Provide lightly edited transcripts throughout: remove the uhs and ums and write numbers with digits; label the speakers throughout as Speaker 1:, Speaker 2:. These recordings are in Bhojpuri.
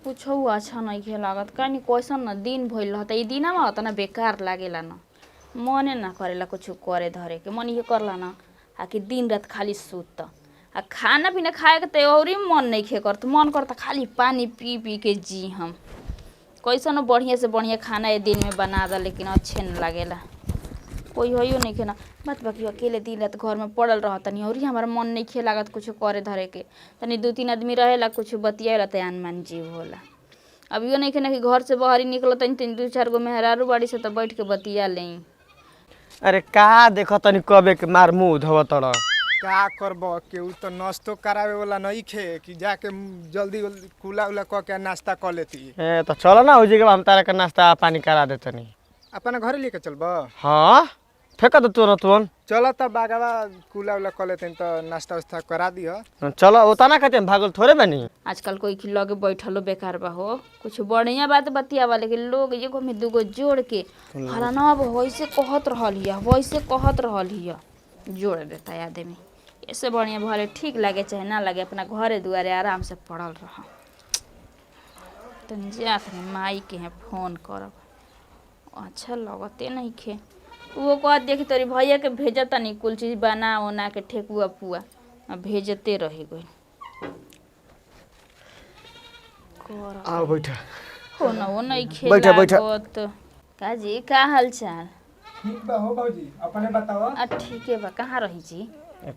Speaker 1: कुछ अच्छा नहीं खे लागत कहीं कैसन न दिन भइल रहता ई दिना में होता ना बेकार लागेला न मने ना करेला कुछ करे धरे के मन ये करला ना आकि दिन रात खाली सुत आ खाना पीना खाए के तो और मन नहीं खे करत मन करता खाली पानी पी पी के जी हम कैसन बढ़िया से बढ़िया खाना ये दिन में बना दा लेकिन अच्छे न लागेला कोई हो नहीं खे ना बात बाकी अकेले दिन रात घर में पड़ल रह तनी और हमारा मन नहीं खे लागत कुछ करे धरे के तनी 2-3 आदमी रहेला कुछ बतियाला त मन जीव होला अब यो नहीं खे ना कि घर से बाहर निकल तनी 2-4 गो मेहरारू बाड़ी से तो बैठ के बतिया ले।
Speaker 2: अरे का देखो तनी कबे के मार मुंह धोव तड़
Speaker 3: का करब केहू तो नाश्तो करावे वाला नहीं खे कि जाके जल्दी कुला उला क के नाश्ता कर लेती।
Speaker 2: ए तो चलो ना हो जगह हम तारा के नाश्ता पानी करा देतनी
Speaker 3: अपना घर लेके चलब।
Speaker 2: हाँ फेंक दो तुरंत
Speaker 3: चलो तब बागवा कुला उला कर लेते तो नाश्ता वास्ता करा दिह।
Speaker 2: चलो उतना कहते भागल थोड़े बनी
Speaker 1: आजकल कोई लगे बैठलो बेकार बा हो कुछ बढ़िया बात बतियावा लेकिन लोग एगो में दूगो जोड़ के फलाना अब वैसे कहत रहल हिया जोड़ देता आदमी ऐसे बढ़िया भले ठीक लगे चाहे ना लगे अपना घरे दुआरे आराम से पड़ल रह तनी जा माई के हैं फोन करब अच्छा लगते नहीं खे वो कह देखी तोरी भैया के भेजता नहीं कुल चीज बना उना के ठेकुआ पुआ भेजते रही गई
Speaker 2: आओ बैठा
Speaker 1: हो ना वो नहीं खे
Speaker 2: बैठा बैठा
Speaker 1: का जी का हाल चाल
Speaker 3: ठीक बा हो भौजी अपने बताओ।
Speaker 1: ठीक है बा कहाँ रही जी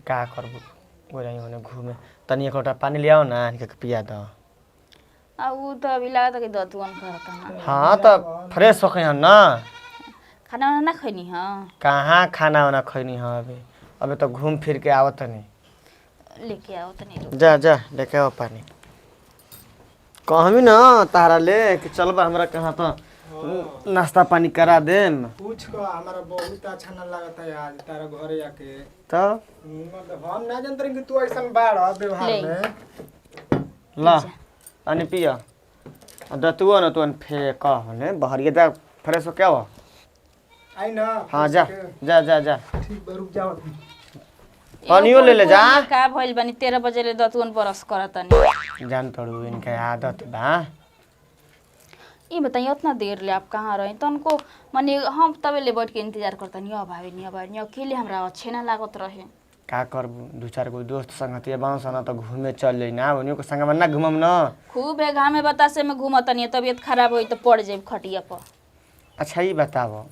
Speaker 2: का करबो गोराई होने घूमे तनी एक लोटा पानी ले आओ ना इनके पिया दो
Speaker 1: आ उ तो अभी लागत कि दतुअन करता ना।
Speaker 2: हाँ तो फ्रेश हो गए ना
Speaker 1: खाना वाना ना खैनी हां
Speaker 2: कहाँ खाना वाना खैनी है अभी तो घूम फिर के आवत नहीं
Speaker 1: लेके आओ तनी
Speaker 2: जा जा लेके आओ पानी कहमी ना तारा ले कि चल बा हमरा कहाँ तो नाश्ता पानी करा देम
Speaker 3: पूछ को हमारा बहुत अच्छा न लगता है आज तारा घरे आके
Speaker 2: तो
Speaker 3: हम ना जानते कि तू ऐसा बाड़ व्यवहार में
Speaker 2: ला पानी पिया दतुआ ना तुन फेंक होने बहरिया जा फ्रेश हो क्या हो
Speaker 3: आई ना।
Speaker 2: हाँ जा जा जा जा
Speaker 3: ठीक बा रुक जाओ
Speaker 2: पानियो ले जा
Speaker 1: का भइल बनी 13 बजे ले दतुअन बरस करतनी
Speaker 2: जान तड़ू इनके आदत बा
Speaker 1: ये बताइए उतना देर ले आप कहाँ रहे तो उनको माने हम तबे ले बैठ के इंतजार करता नहीं अब आवे नहीं अकेले हमरा अच्छे ना लागत रहे
Speaker 2: का करबू 2-4 गो दोस्त संगतिया बांस ना तो घूमे चल जाई ना उनियो के संग ना घुमम ना
Speaker 1: खूब है घाम में बतासे में घूमत नहीं तबीयत खराब होई तो पड़ जाए खटिया पर।
Speaker 2: अच्छा ही बताओ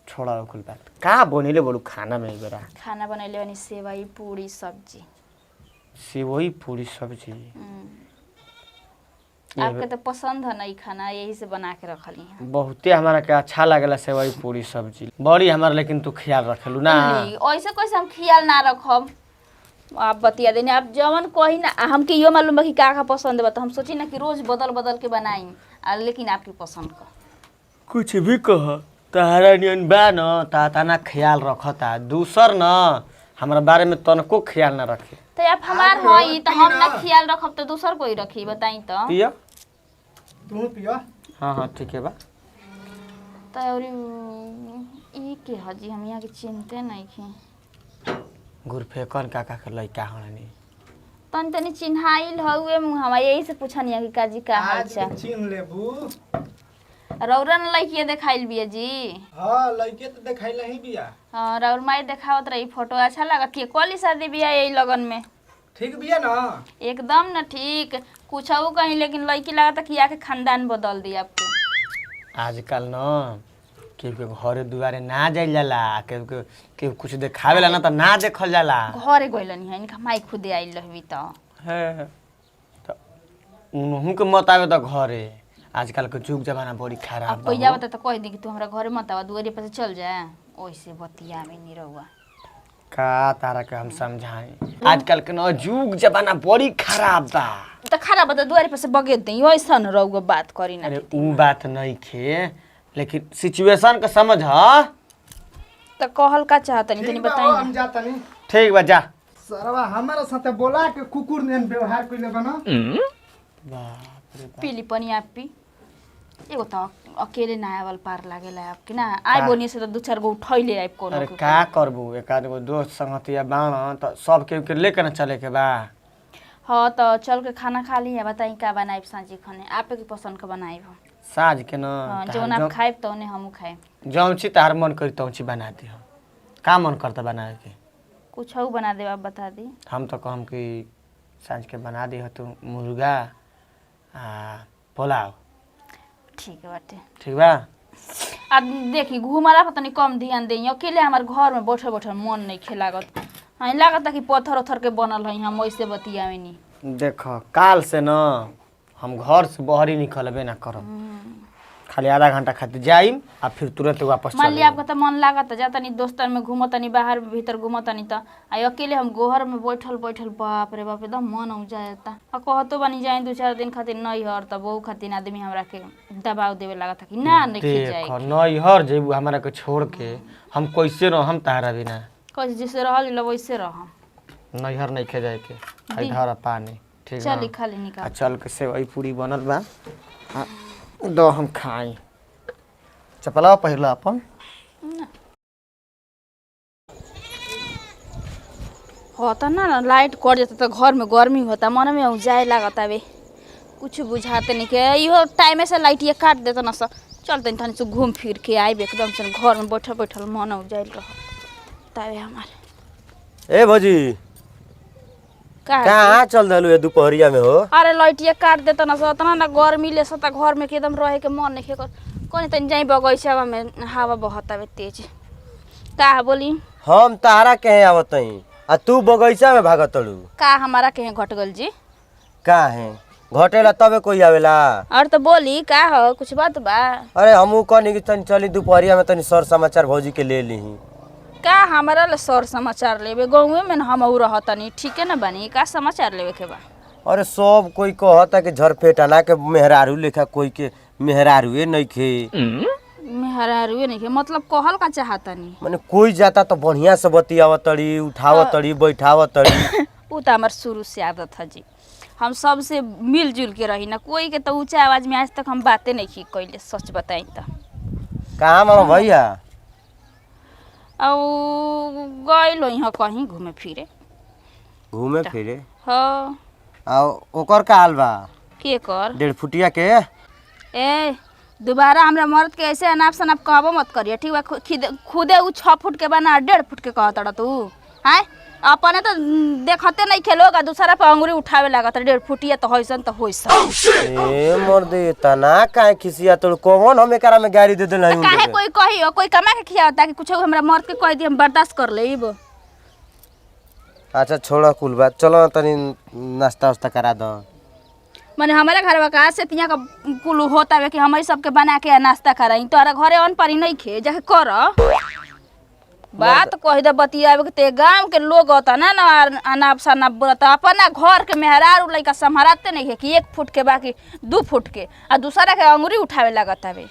Speaker 2: छोड़ा कुल बात का बनेले बोलू खाना में बेरा
Speaker 1: खाना बनैले बनी सेवई पूरी सब्जी
Speaker 2: सेवई पूरी सब्जी
Speaker 1: आपके तो पसंद है नहीं खाना यही से बना के रखली है
Speaker 2: बहुते हमारा के अच्छा लागला सेवई पूरी सब्जी बड़ी हमारा लेकिन तू ख्याल रखेलू ना
Speaker 1: ऐसे कैसे हम ख्याल ना रखब आप बतिया देने आप जवन कही ना हमके यो मालूम बा कि का पसंद बा तो हम सोची ना कि रोज बदल बदल के बनाई लेकिन आपकी पसंद का
Speaker 2: कुछ भी कह तहरा नियन बा न ता ख्याल रखता दूसर न हमारा बारे में तनको ख्याल ना रखे
Speaker 1: तो आप हमार हई तो हम ना ख्याल रखब तो दूसर कोई रखी बताई तो
Speaker 2: पिया
Speaker 3: तू पिया।
Speaker 2: हाँ हाँ ठीक है बा
Speaker 1: तो और ई के हजी हम यहाँ के चिंते नहीं खे
Speaker 2: गुरफेकन का के लइका हनी
Speaker 1: तन तनी चिन्हाइल हउए मुहावा यही से पूछनिया कि काजी का हाल चाल
Speaker 3: चिन्ह लेबू
Speaker 1: रौरन लइकिए देखाइल बिया जी।
Speaker 3: हां लइके तो देखाइल ही बिया।
Speaker 1: हां रौर माई देखावत रही फोटो अच्छा लागत के कोली शादी बिया यही लगन में
Speaker 3: ठीक बिया ना
Speaker 1: एकदम ना ठीक कुछ कहीं लेकिन लड़की लगा कि आके खानदान बदल दी आपके
Speaker 2: आजकल न के घरे दुआरे ना जाइल जाला के कुछ देखावेला ना तो ना देखल जाला
Speaker 1: घरे गइलनी है इनका माई खुदे आइल रहबी तो
Speaker 2: है तो उनहु के मत आवे तो घरे आजकल के जुग जमाना बड़ी खराब
Speaker 1: अब कोई आवत तो कह दी कि तू हमरा घरे मत आवा दुआरे पर से चल जा ओइसे बतिया में नहीं रहुआ
Speaker 2: का तारा के हम समझाई आजकल के न जुग जमाना बड़ी खराब बा
Speaker 1: तो खराब बता दुआरे पर से बगे दे वैसा न रहुआ बात करी ना
Speaker 2: अरे ऊ बात नहीं खे लेकिन सिचुएशन का समझ ह
Speaker 1: तो कहल का चाहत नहीं तनी बताई
Speaker 3: हम जाता नहीं
Speaker 2: ठीक बा जा
Speaker 3: सरवा हमारा साथे बोला के कुकुर नेन व्यवहार कइले बना
Speaker 2: बाप रे
Speaker 1: पीली पनी आप पी एगो तो अकेले ना आवल पार लागेला आपके ना आइ बोनी से तो 2-4 गो उठैले आइब कोनो
Speaker 2: अरे का करबू एक आध गो दोस्त संगतिया बाण तो सब के लेके न चले के बा
Speaker 1: हाँ तो चल के खाना खा ली है, बताई का बनाई सांझी खाने आपे की पसंद का बनाई हो।
Speaker 2: साँझ के न
Speaker 1: हाँ जो आप खाए तो उन्हें हम खाए।
Speaker 2: जौन ची तार मन करी तौन ची बना दी हम। का मन करता बनाए के?
Speaker 1: कुछ और बना दे, आप बता दी।
Speaker 2: हम तो कहम कि साँझ के बना दी हो तो मुर्गा आ पुलाव।
Speaker 1: ठीक है बाटे।
Speaker 2: ठीक बा?
Speaker 1: अब देखी घूमला पर तनी कम ध्यान दे, अकेले हमार घर में बैठल बैठल मन नहीं खेलागत। हाँ लागत कि पत्थर उथर के बनल है, हम वैसे बतियावे नी।
Speaker 2: देख काल से न हम घर से बहरी निकलबे ना करब। खाली आधा घंटा खातिर जाइम आ फिर तुरंत वापस
Speaker 1: मान
Speaker 2: चल
Speaker 1: लिया आपका तो मन लागत जा तनी दोस्तन में घूमो तनी बाहर भीतर घूमो तनी तो अकेले हम घर में बैठल बैठल बाप रे बाप एकदम मन हो जाता। आ कहतो बनी जाए 2-4 दिन खातिर नहीं हर तब वो खातिर आदमी हमरा के दबाव देवे लागत कि ना नहीं खे जाए।
Speaker 2: देख नैहर जेबू हमरा के छोड़ के हम कैसे रहम तारा बिना?
Speaker 1: कैसे जैसे रहल वैसे रहम।
Speaker 2: नैहर नहीं खे जाए के। आई धर पानी ठीक
Speaker 1: चल
Speaker 2: ना?
Speaker 1: खाली निकाल।
Speaker 2: चल के सेवई पूरी बनल बा दो हम खाई। चपला पहिरला अपन
Speaker 1: होता ना लाइट कट जाता तो घर में गर्मी होता, मन में जाए लागता वे कुछ बुझाते नहीं के इहो टाइम से लाइट ये काट देता ना सब। चलते तनी से घूम फिर के आए एकदम से घर में बैठल बैठल मन हो जाए रह तबे हमारे।
Speaker 2: ए भौजी कहाँ चल दलू ये दोपहरिया में हो?
Speaker 1: अरे लाइट ये काट देता ना सब, ना गर्मी ले सता घर में के एकदम रहे के मन नहीं कर कोनी तनी जाई बगीचा में हवा बहता वे तेज। का बोली?
Speaker 4: हम तारा कहे आवतई आ तू बगीचा में भागतड़ू।
Speaker 1: का हमारा कहे घट गल जी?
Speaker 4: का है घटेला तबे कोई आवेला?
Speaker 1: और तो बोली का हो कुछ बात बा?
Speaker 4: अरे हमू कहनी कि तनी चली दोपहरिया में तनी सर समाचार भौजी के ले लीही।
Speaker 1: का हमारा ले सर समाचार लेबे गाँव में हम रहतनी ठीक है ना बनी का समाचार लेवे के बा?
Speaker 4: अरे सब कोई कहता कि झरफेटाना के मेहरारू लेखा कोई के मेहरारूए नहीं खे।
Speaker 1: मेहरारू नहीं के मतलब कहल का चाहतनी?
Speaker 4: माने कोई जाता तो बढ़िया से बतियावतड़ी उठावतड़ी बैठावतड़ी।
Speaker 1: वो तो हमार शुरू से आदत है जी, हम सबसे मिलजुल के रही ना, कोई के तो ऊंचा आवाज में आज तक हम बातें नहीं की कैले सच बताई तो।
Speaker 4: कहाँ मामा भैया?
Speaker 1: गइल यहाँ कहीं घूमे फिरे।
Speaker 4: घूमे फिरे?
Speaker 1: हाँ।
Speaker 4: आ ओकर का हाल बा?
Speaker 1: के कर?
Speaker 4: 1.5 फुटिया के?
Speaker 1: ए दोबारा हमरा मर्द के ऐसे अनाप शनाप कहबो मत करिए ठीक बा। खुदे उ 6 फुट के बना 1.5 फुट के कहता तू हैं? अपने तो देखते नहीं खेलोगा दूसरा पे अंगुरी उठावे लागत 1.5 फुटिया तो होइसन तो होइसन।
Speaker 4: ए मर्दे तना काहे खिसिया तो कौन हम एकरा में गाड़ी दे देल हई?
Speaker 1: काहे कोई कहियो कोई कमा के खियावता कि कुछ हमरा मर्द के कह दी हम बर्दाश्त कर लेब।
Speaker 4: अच्छा छोड़ा कुल बात, चलो तनी नाश्ता वास्ता करा दो।
Speaker 1: माने हमारे घर का से तिया का कुल होता है कि हम सबके बना के नाश्ता कराई तोरा घरे अन परी नहीं खे जाके कर बात कह दे बतियावे के ते गांव के लोग होता ना अनाप शनाप बोलता अपना घर के मेहरारू लइका संभालते नहीं है कि 1 फुट के बाकी 2 फुट के आ दूसरा के अंगुरी उठावे लागत हवे।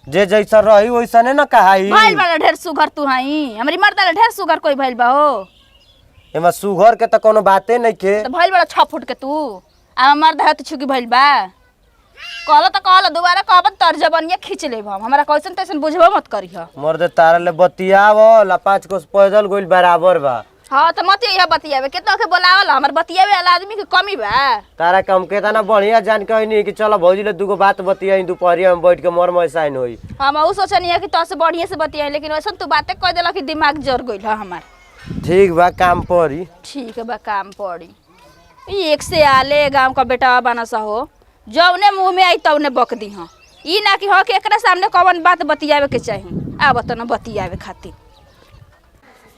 Speaker 4: जे जैसा रही वैसा ने ना कहाई।
Speaker 1: भइल बा ढेर सुगर तू हई हमरी मर्दा ढेर सुगर कोई भइल बा हो?
Speaker 4: एमा सुगर के त कोनो बाते नहीं के।
Speaker 1: तो भइल बा 6 फुट के तू आ मर्दा है तो छुकी भइल बा कहलो तो कहलो दोबारा कहबन तर जबनिया खींच लेब हम हमरा कैसन तैसन बुझबो मत करिह।
Speaker 4: मर्दे तारा ले बतियाव ला 5 कोस पैदल गइल बराबर बा।
Speaker 1: हां तो मत यह बतियावे केतना के बोलावल हमर बतियावे वाला आदमी के कमी बा।
Speaker 4: तारा कम के तना बढ़िया जान के नहीं कि चलो भौजी ले दुगो बात बतियाई दोपहरिया में बैठ के मर मैसाइन होई।
Speaker 1: हम उ सोचनी है कि तो से बढ़िया से बतियाई लेकिन वैसन तू बातें कह देला कि दिमाग जर गइल ह हमार।
Speaker 4: ठीक बा काम पड़ी।
Speaker 1: ठीक बा काम पड़ी। एक से आले गांव का बेटा बना सा हो जौने मुंह में आई तौने बक दी हां ई ना कि हो कि एकरा सामने कौन बात बतियावे के चाही आब त न बतियावे खातिर।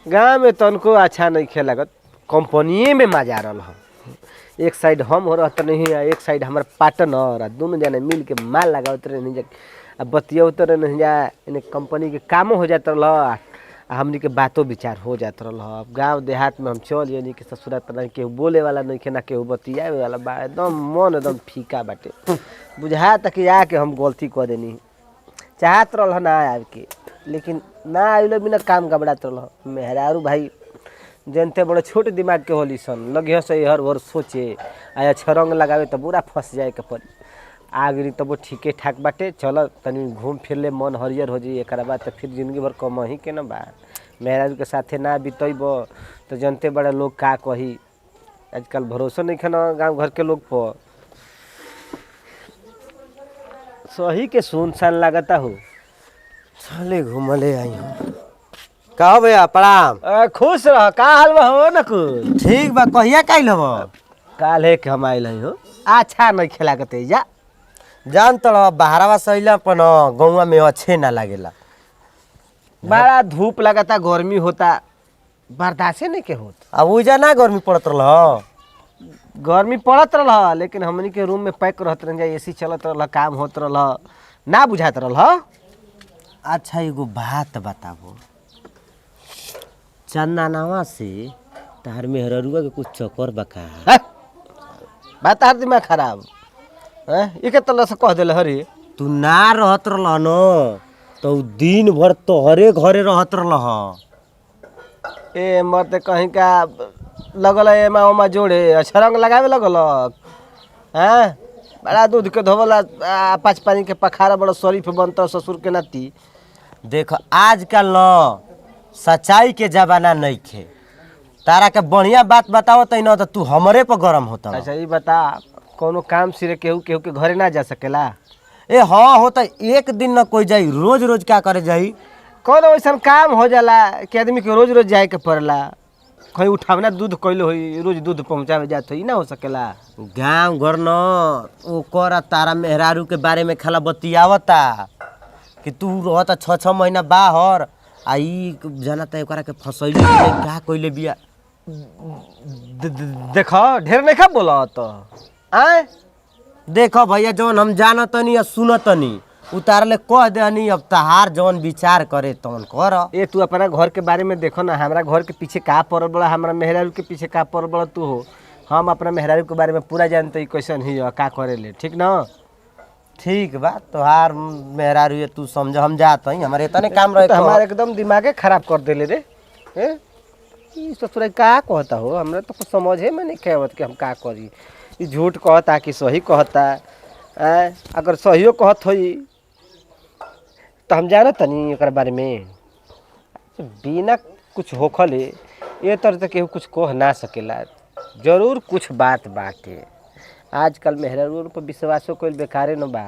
Speaker 4: गाँव में तनको अच्छा नहीं खेलागत कंपनी में मजा रहल ह। एक साइड हम हो रहत नहीं है एक साइड हमार पार्टनर दोनों जने मिल के माल लगावत रहे नहीं जा बतियावत रहे नहीं जा इन कंपनी के कामों हो जात रहा हमनी के बातों विचार हो जात रहा। अब गाँव देहात में हम चल यानी कि ससुरात ना केहू बोले वाला नहीं ना केहू बतियावे वाला बा एकदम मन एकदम फीका बाटे बुझा तक आके हम गलती कर देनी चाहत रहा ना आए के लेकिन ना आइलो बिना काम गबड़ात रहा। मेहरारू भाई जनते बड़े छोटे दिमाग के होली सन लगे से हर भर सोचे आया छरंग लगावे तो बुरा फंस जाए के पड़ी आगरी तब वो ठीके ठाक बाटे। चल तनी घूम फिर ले मन हरियर हो जाए एक बाद तो फिर जिंदगी भर कम ही के ना बा मेहरारू के साथे ना बितैब तो जनते बड़ा लोग का कही। आजकल भरोसा नहीं खाना गांव घर के लोग पर। सही के सुनसान लागता हो। चले घूमले आई हो।
Speaker 5: कहो भैया प्रणाम।
Speaker 4: खुश रह। का हाल बा हो न कुछ?
Speaker 5: ठीक बा कहिया काइल हब?
Speaker 4: काले के हम आइल हो। अच्छा नहीं खेला के जा।
Speaker 5: जान तो बहरावा सैला पर गौवा में अच्छे ना लागेला।
Speaker 4: बड़ा धूप लगता, गर्मी होता, बर्दाश्त नहीं के होत।
Speaker 5: अब उजा ना गर्मी पड़त रह।
Speaker 4: गर्मी पड़त रहा लेकिन हमनी के रूम में पैक रहत रह, एसी चलत रहा, काम होत रहा, ना बुझात रहा।
Speaker 5: अच्छा एगो बात बताबो, चंदनावा से तार मेहररुआ के कुछ चक्कर बका?
Speaker 4: बात हर दिमाग खराब एक तरह से कह दिल हरी।
Speaker 5: तू ना रहत रह न तो दिन भर तोहरे घरे रहत रह।
Speaker 4: ए मरते कहीं का लगल है एमा ओमा जोड़े छरंग लगावे लगल। हैं बड़ा दूध के धोवला पाँच पानी के पखारा बड़ा शरीफ बनता ससुर के नाती।
Speaker 5: देख आजकल न सच्चाई के जमाना नहीं खे। तारा के बढ़िया बात बताओ तो न तो तू हमरे पर गरम होता।
Speaker 4: अच्छा ये बता, कोनो काम सिरे केहू केहू के घरे ना जा सकेला?
Speaker 5: ए हाँ होता एक दिन न कोई जाई, रोज रोज क्या करे जाई?
Speaker 4: कौन वैसा काम हो जाला कि आदमी के रोज रोज जाए के पड़ला? कहीं उठावना दूध कैले होई, रोज दूध पहुँचावे जात हो, ना हो सकेला।
Speaker 5: गाँव घर न ओकर तारा मेहरारू के बारे में खाला बतियावता कि तू रहता 6-6 महीना बाहर आ ई जाना त ओकरा के फसैली का कइले बिया।
Speaker 4: देखो ढेर नहीं खा बोला तो आए।
Speaker 5: देखो भैया जौन हम जानतनी या सुनतनी उतारले कह देनी। अब तहार जौन विचार करे तौन कर।
Speaker 4: ए तू अपना घर के बारे में देखो ना, हमारा घर के पीछे का पड़ल बड़ा, हमारा मेहरारू के पीछे का पड़ल बड़ा तू हो। हम अपना मेहरारू के बारे में पूरा जानते कैसन ही का करे ले, ठीक ना?
Speaker 5: ठीक बा तोहार मेहरारू ये तू समझ, हम जात हई हमारे इतने काम रहे
Speaker 4: तो हमारे एकदम दिमागे खराब कर देले रे। ई ससुर का कहता हो, हमरा तो कुछ समझे में नहीं कहत कि हम का करी। ई झूठ कहता कि सही कहता? अगर सहियो कहत होई तो हम जानत तनी ओकर बारे में। बिना कुछ होखले ये तरह से केहू कुछ कह ना सकेला। जरूर कुछ बात बाटे। आजकल मेहरारू पर विश्वासो कइल बेकारे न बा।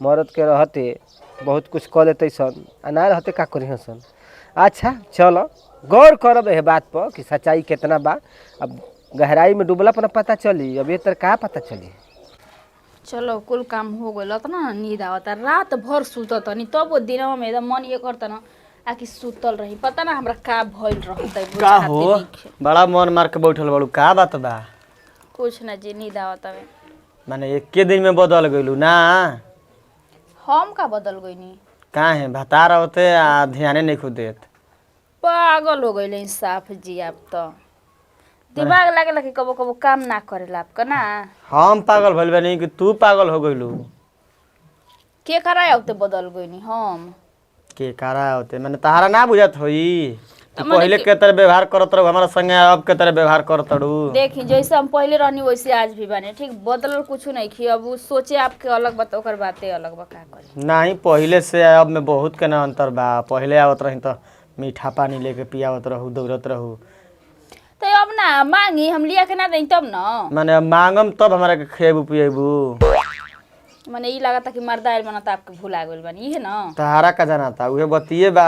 Speaker 4: मरद के रहते बहुत कुछ कह देते सन, आ ना रहते का करी सन। अच्छा चलो गौर करब यह बात पर कि सच्चाई कितना बा। अब गहराई में डूबला पर पता चली, अब ये तर का पता चली।
Speaker 1: चलो कुल काम हो गइल ना, नींद आवता, रात भर सुतत नहीं तब वो दिनवा में एकदम मन ये करता ना आकि सुतल रही। पता ना हमरा का भइल रहता
Speaker 2: का हो बड़ा मन मार के बैठल बड़ू, का बात बा?
Speaker 1: कुछ ना जी, नींद आवता है।
Speaker 2: माने एके दिन में बदल गइलू ना?
Speaker 1: हम का बदल गइनी?
Speaker 2: काहे भतार होते आ ध्याने नहीं खुद देत।
Speaker 1: पागल हो गइल साफ जी। आप तो दिमाग लागेला कि कबो कबो काम ना करेला आपका ना।
Speaker 2: हम पागल भइल बानी कि तू पागल हो गइलू?
Speaker 1: के कराए होते बदल गइनी हम?
Speaker 2: के करा होते माने तहारा ना बुझत होई? तू पहले के तरह व्यवहार करत रहू हमारा संगे, अब के तरह व्यवहार करत रहू।
Speaker 1: देखी जैसे हम पहले रहनी वैसे आज भी बने, ठीक बदलल कुछ नहीं की। अब सोचे आपके अलग बात, ओकर बातें अलग बा, का करी।
Speaker 2: नहीं पहले से अब में बहुत के ना अंतर बा। पहले आवत रही तो मीठा पानी लेके पियावत रहू, दौड़त रहू।
Speaker 1: तो अब ना मांगी हम लिया के ना दें तब ना।
Speaker 2: माने अब मांगम तब हमारा के खेबू पिएबू।
Speaker 1: माने ई लागता कि मर्द आइल बना त आपके भुला गइल बनी है ना।
Speaker 2: तहारा का जाना था उहे बतिए बा।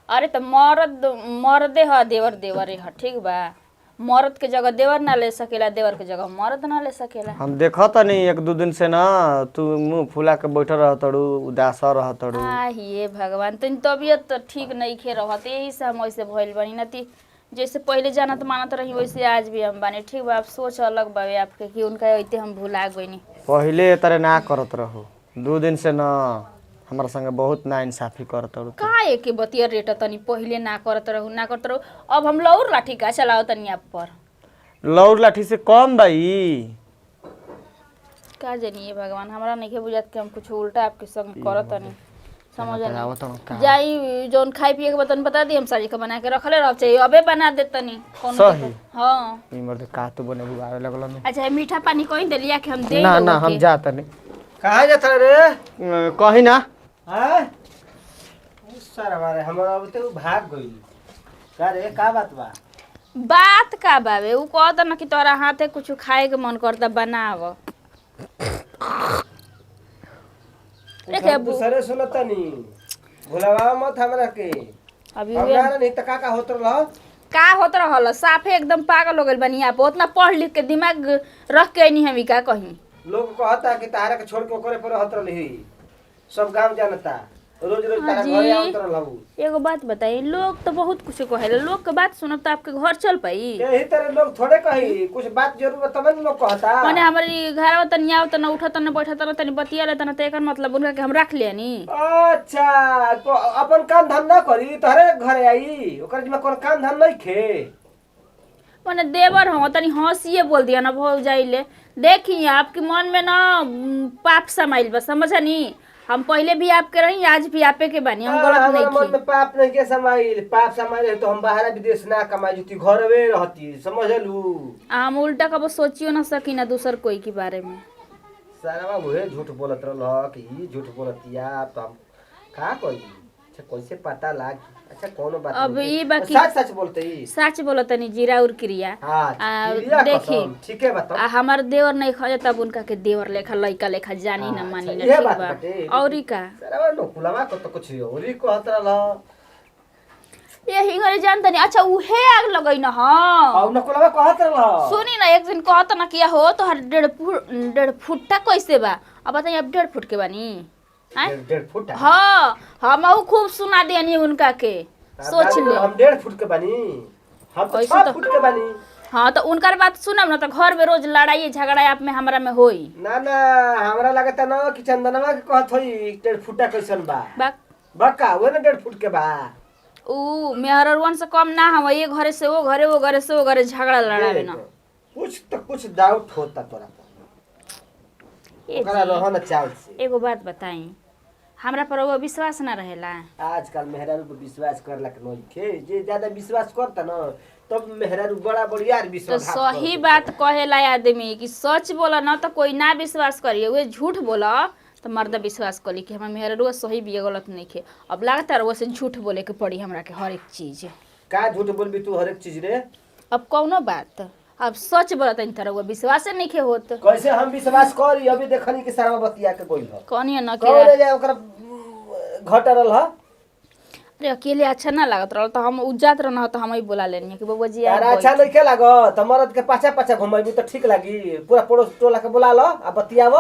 Speaker 1: अरे तो मर्दे ह, देवर देवरे ह, ठीक बा। मर्द के जगह देवर ना ले सकेला, देवर के जगह मर्द ना ले सकेला।
Speaker 2: हम देखत नहीं 1-2 दिन से ना तू मुंह फुला के बैठल रहतड़ू, उदास रहतड़ू।
Speaker 1: ये भगवान तनी तबियत तो ठीक नहीं खे रहत, यही से हम ऐसे भइल बनी ना। ती जैसे पहले जानत मानत रही वैसे आज भी हम बानी, ठीक बा। आप सोच अलग बावे आपके कि उनका अइते हम भुला गइनी।
Speaker 2: पहले तरह ना करत रहू, 2 दिन से ना हमारा संगे बहुत ना इंसाफी करत रहू।
Speaker 1: का एके बतिया रेट तनी पहले ना करत रहू ना करत रहू, अब हम लौर लाठी का चलाओ तनी आप पर।
Speaker 2: लौर लाठी से कम बाई
Speaker 1: का जानिए भगवान, हमरा नहीं बुझात कि हम कुछ उल्टा आपके संग करत तनी। समझ नहीं जाई जोन खाई पिए के बतन बता दी, हम सारी के बना के रखले रह चाहिए, अबे बना दे तनी कौन।
Speaker 2: सही
Speaker 1: हां
Speaker 2: ई मर्द का तू बने बुआवे लगल में।
Speaker 1: अच्छा मीठा पानी कोई दे लिया कि हम दे
Speaker 2: ना ना हम जात नहीं।
Speaker 4: कहाँ जाता रे?
Speaker 2: कहीं ना
Speaker 4: सर हमारे हमारा अब तो भाग गई का रे का बात बा
Speaker 1: बात का बाबे उ कहता ना कि तोरा हाथे कुछ खाए के मन करता बनाव देखे
Speaker 4: सब दूसरे सुनता नहीं भुलावा मत हमरा के
Speaker 1: अभी
Speaker 4: हमरा नहीं त का होत रह
Speaker 1: का होत रहल साफे एकदम पागल हो गइल बनी आप उतना पढ़ लिख के दिमाग रख के नहीं हम का कहीं
Speaker 4: लोग कहता कि तारा के छोड़ के ओकरे पर रहत रही सब गांव जानता रोज रोज तारा
Speaker 1: जी।
Speaker 4: घरे आवत रहू
Speaker 1: एगो बात बताई लोग तो बहुत कुछ कहेला लोग के बात सुनब तो आपके घर चल पाई
Speaker 4: यही तरह लोग थोड़े कही कुछ बात जरूर तब न लोग कहता
Speaker 1: माने हमारी घर में तनी आवत न उठत न बैठत न तनी बतिया लेत न त एकर मतलब उनका के हम रख लेनी
Speaker 4: अच्छा तो अपन काम धाम ना करी तोहरे घरे आई ओकर जिम्मा कोन काम धाम नहीं खे
Speaker 1: माने देवर हम तनी हंसिए बोल दिया ना भौजाइले देखी आपके मन में ना पाप समाइल बस समझनी हम पहले भी आपके रही आज भी आपे के बानी हम गलत नहीं
Speaker 4: मन
Speaker 1: की
Speaker 4: में पाप नहीं के समाइल पाप समाइल तो हम बाहर विदेश ना कमाई जती घर में रहती समझलू
Speaker 1: हम उल्टा कब सोचियो ना सकी ना दूसर कोई के बारे में
Speaker 4: सारा मुहे झूठ बोलत रहल कि ई झूठ बोलतिया तो हम का करी अच्छा कैसे पता लाग अच्छा कोनो बात
Speaker 1: अब
Speaker 4: नहीं
Speaker 1: ई बाकी
Speaker 4: सच सच बोलते ई
Speaker 1: सच बोलत तनी जीरा और क्रिया
Speaker 4: हां
Speaker 1: देखी
Speaker 4: ठीक है बताओ
Speaker 1: आ हमार देवर नहीं खजे तब उनका के देवर लेखा लइका लेखा जानी ना मानी ना
Speaker 4: ये
Speaker 1: ठीक
Speaker 4: बात
Speaker 1: बा
Speaker 4: बाटे।
Speaker 1: औरी का
Speaker 4: सारा नो कुलावा को तो कुछ औरी कहत रहल
Speaker 1: ये हिंगरे जानता नहीं अच्छा उहे आग लगई ना हां
Speaker 4: और न कुलावा कहत रहल
Speaker 1: सुनी ना एक दिन कहता ना किया हो तो हर 1.5 फुट कैसे बा अब बताइए अब 1.5 फुट के बानी हैं
Speaker 4: 1.5 फुट
Speaker 1: हाँ हम खूब सुना देनी उनका के सोच ले
Speaker 4: हम 1.5 फुट के बानी हम तो
Speaker 1: ऐसे
Speaker 4: 6
Speaker 1: तो-
Speaker 4: फुट के बानी
Speaker 1: हाँ तो उनकर बात सुनब ना तो घर में रोज लड़ाई झगड़ा आप में हमरा में होई
Speaker 4: ना ना हमरा लगता ना कि चंदनवा के कहत होई 1.5 फुटा कैसन बा
Speaker 1: बा
Speaker 4: बका वो ना 1.5 फुट के बा
Speaker 1: ऊ मेहरवन से कम ना हम ये घरे से वो घरे वो घरे से वो घरे झगड़ा लड़ावे ना
Speaker 4: कुछ तो कुछ डाउट होता तोरा पर
Speaker 1: ए
Speaker 4: ओकरा
Speaker 1: जी,
Speaker 4: रहो ना चाल से
Speaker 1: एगो बात बताई हमरा पर वो विश्वास ना रहेला
Speaker 4: आजकल मेहरारू पर विश्वास करला के नहीं खे जे ज्यादा विश्वास करता ना तब मेहरारू बड़ा बढ़िया
Speaker 1: तो
Speaker 4: विश्वास
Speaker 1: सही बात कहेला आदमी कि सच बोला ना तो कोई ना विश्वास करिए वे झूठ बोला तो मर्द विश्वास करी कि हमार मेहररुआ सही भी गलत नहीं खे अब लगता है वैसे झूठ बोले के पड़ी हमरा के हर एक चीज
Speaker 4: का झूठ बोलबी तू हर एक चीज रे
Speaker 1: अब कौनो बात अब सच बोलत इन तरह विश्वास नहीं खे होत
Speaker 4: कैसे हम विश्वास करी अभी देखनी कि सारा बतिया के कोई ह
Speaker 1: कौन न के
Speaker 4: कौन जाए ओकरा घटरल ह
Speaker 1: अरे अकेले अच्छा ना लागत रहल तो हम उजात रहना तो हम ही बोला लेनी कि बबुआ जी
Speaker 4: यार
Speaker 1: आप
Speaker 4: अच्छा नहीं के लागत त मरद के पाछा पाछा घुमाइबी त ठीक लागी पूरा पड़ोस टोला के बुला ल आ बतियाव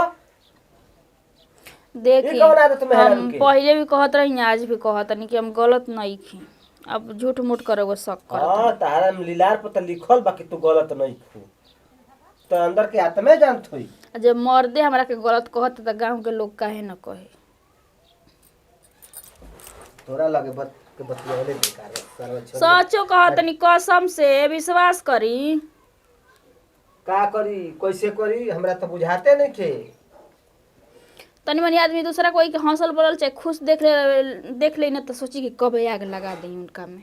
Speaker 1: देखी
Speaker 4: ये कौन आदत में है
Speaker 1: हम
Speaker 4: उनके?
Speaker 1: पहले भी कहत रही आज भी कहत नहीं कि हम गलत नहीं खी अब झूठ मूठ करे वो शक करत
Speaker 4: हां तारा में लीलार पर त लिखल बा कि तू गलत नहीं खू तो अंदर के आत्मे जानत होई
Speaker 1: जब मर्दे हमरा के गलत कहत त गांव के लोग काहे न कहे
Speaker 4: तोरा लगे बत के बतियावले बेकार है, सारा छोड़ दे।
Speaker 1: सचो कहत नहीं कसम से विश्वास करी
Speaker 4: का करी कैसे करी हमरा तो बुझाते नहीं थे
Speaker 1: तनी मनी आदमी दूसरा कोई के हंसल बोलल चाहे खुश देख ले न तो सोची कि कब आग लगा दी उनका में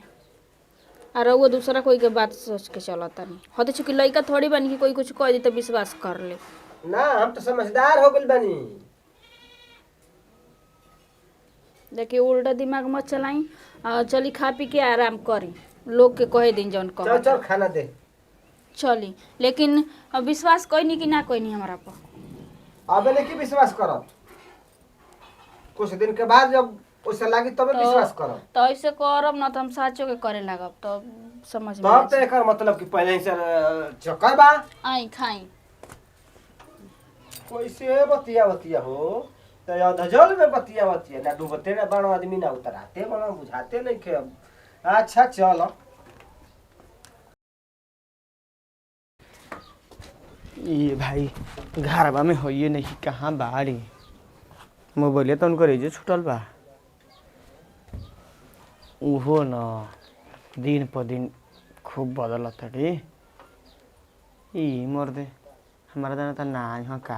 Speaker 1: और वो दूसरा कोई के बात सोच के चलता नहीं होते चूंकि लड़का थोड़ी बनी कि कोई कुछ कह दी तो विश्वास कर ले
Speaker 4: ना हम तो समझदार हो गइल बानी
Speaker 1: देखिए उल्टा दिमाग मत चलाई चली खा पी के आराम करी लोग के कहे दिन जौन
Speaker 4: चल
Speaker 1: कह
Speaker 4: चल खाना दे
Speaker 1: चली लेकिन विश्वास कोई नहीं कि ना कोई नहीं हमारा पर
Speaker 4: अबे नहीं की विश्वास करब कुछ दिन के बाद जब ओसे लागी तबे विश्वास करब
Speaker 1: तो ऐसे करब ना तो हम साचो के करे लागब तो समझ में
Speaker 4: तब तो एकर मतलब कि पहले ही से चक्कर बा
Speaker 1: आई खाई
Speaker 4: कैसे बतिया बतिया हो तो धजल में बतिया बतिया ना डूबते ना बड़ा आदमी ना उतराते बड़ा बुझाते नहीं के अब अच्छा चल
Speaker 2: ये भाई घरवा में होइए नहीं कहाँ बाड़ी मोबाइल तो उनको रेजे छूटल बा उहो न दिन पर दिन खूब बदलत रे ई मर्दे हमारा दाना तो ना यहाँ का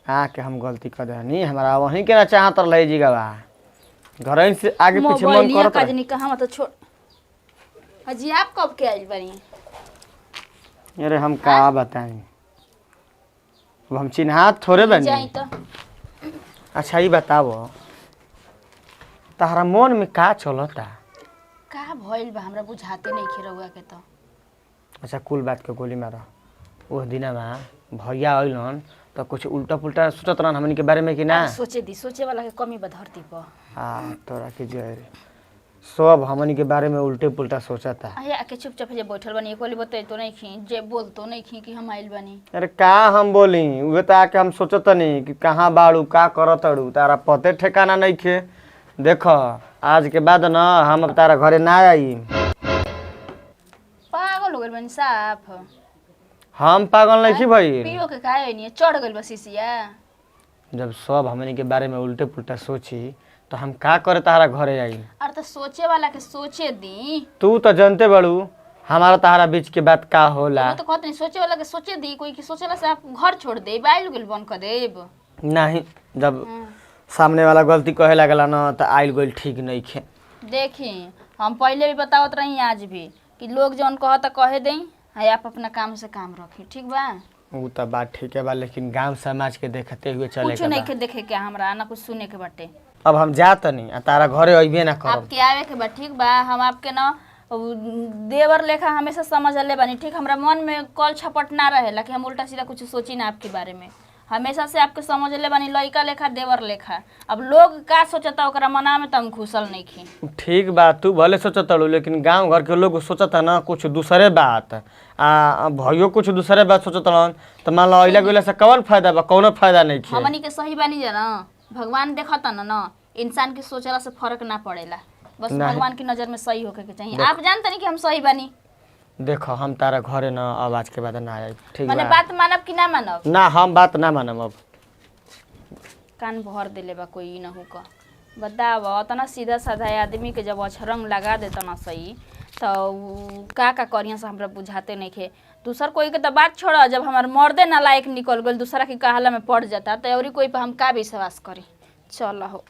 Speaker 2: आके हम गलती कर देनी हमारा वहीं के ना चाहत रहे जी गवा घर से आगे पीछे मन
Speaker 1: मोबाइलिया
Speaker 2: करत रहे।
Speaker 1: काजनी कहाँ मतलब छोड़ अजी आप कब के आइल बनी
Speaker 2: अरे हम का बताएं अब हम चिन्हात थोड़े बनी
Speaker 1: जाई तो
Speaker 2: अच्छा ये बताओ तहरा मन में का चलता?
Speaker 1: का भइल बा हमरा बुझाते नहीं खे रउआ के तो।
Speaker 2: अच्छा कुल बात के गोली मार। उस दिनमा भैया अइलन तो कुछ उल्टा पुल्टा सोचत रहन हमनी के बारे में कि ना?
Speaker 1: सोचे दी, सोचे वाला के कमी बा धरती पर।
Speaker 2: हाँ तोरा के जय रे। सब हमनी के बारे में उल्टे पुल्टा सोचता।
Speaker 1: आया के चुपचाप जे बैठल बनी कोली बतै तो नहीं खी, जे बोल तो नहीं खी कि हम आइल बनी।
Speaker 2: अरे का हम बोली उहे तो आके हम सोचत नहीं कि कहाँ बाड़ू का करतड़ू, तारा पते ठिकाना नहीं खे। देख आज के बाद न हम अब तारा घरे ना आई।
Speaker 1: पागल हो गइल बनी साफ।
Speaker 2: हम पागल नहीं की भाई।
Speaker 1: पियो के काहे नहीं चढ़ गइल बा सीसिया।
Speaker 2: जब सब हमनी के बारे में उल्टे पुल्टा सोची तो हम का करे तारा घरे आई।
Speaker 1: अरे तो सोचे वाला के सोचे दी।
Speaker 2: तू तो जानते बड़ू हमारा तारा बीच के बात का होला।
Speaker 1: तो कहत नहीं सोचे वाला के सोचे दी, कोई के सोचेला से आप घर छोड़ दे, बाइल गेल बन कर देब।
Speaker 2: नहीं जब सामने वाला गलती कहे लगला न तो आइल गइल ठीक नहीं खे।
Speaker 1: देखी हम पहले भी बतावत रही आज भी कि लोग जौन कहता कहे दें, है आप अपना काम से काम रखी, ठीक बा?
Speaker 2: वो तो बात ठीक है बा, लेकिन गांव समाज के देखते हुए चले
Speaker 1: कुछ
Speaker 2: के
Speaker 1: नहीं
Speaker 2: बा।
Speaker 1: के देखे के हमरा ना कुछ सुने के बाटे।
Speaker 2: अब हम जात नहीं आ तारा घरे अइबे ना करब।
Speaker 1: आपके आवे के बा, ठीक बा? हम आपके ना देवर लेखा हमेशा समझले बानी, ठीक? हमरा मन में कल छपट ना रहेला कि हम उल्टा सीधा कुछ सोची ना आपके बारे में। हमेशा से आपके समझले बानी लइका लेखा देवर लेखा। अब लोग का सोचता ओकरा मना में तो हम घुसल नहीं खी।
Speaker 2: ठीक बात तू भले सोचत हड़ू, लेकिन गांव घर के लोग सोचता ना कुछ दूसरे बात। भैयो कुछ दूसरे बात सोचत रहन तो मान लो अइला गइला से कौन फायदा बा? कौनो फायदा नहीं खे।
Speaker 1: हमनी के सही बानी जाना, भगवान देखता ना इंसान के सोचला से फर्क ना पड़ेला। बस
Speaker 2: नहीं।
Speaker 1: भगवान की नजर में सही होके के चाहिए। आप जानते नहीं कि हम सही बानी।
Speaker 2: देखो हम तारा घरे न अब आज के बाद ना आई, ठीक
Speaker 1: माने
Speaker 2: बा?
Speaker 1: बात मानब कि ना मानब?
Speaker 2: ना हम बात ना मानम अब।
Speaker 1: कान भर देले बा कोई न का। बताव तना सीधा साधा आदमी के जब अछरंग लगा देता ना सही तो का करिया से हमरा बुझाते नहीं खे। दूसर कोई के तो बात छोड़, जब हमार मर्दे ना लायक निकल गल दूसरा के कहला में पड़ जाता तो और कोई पे हम का विश्वास करी। चल हो।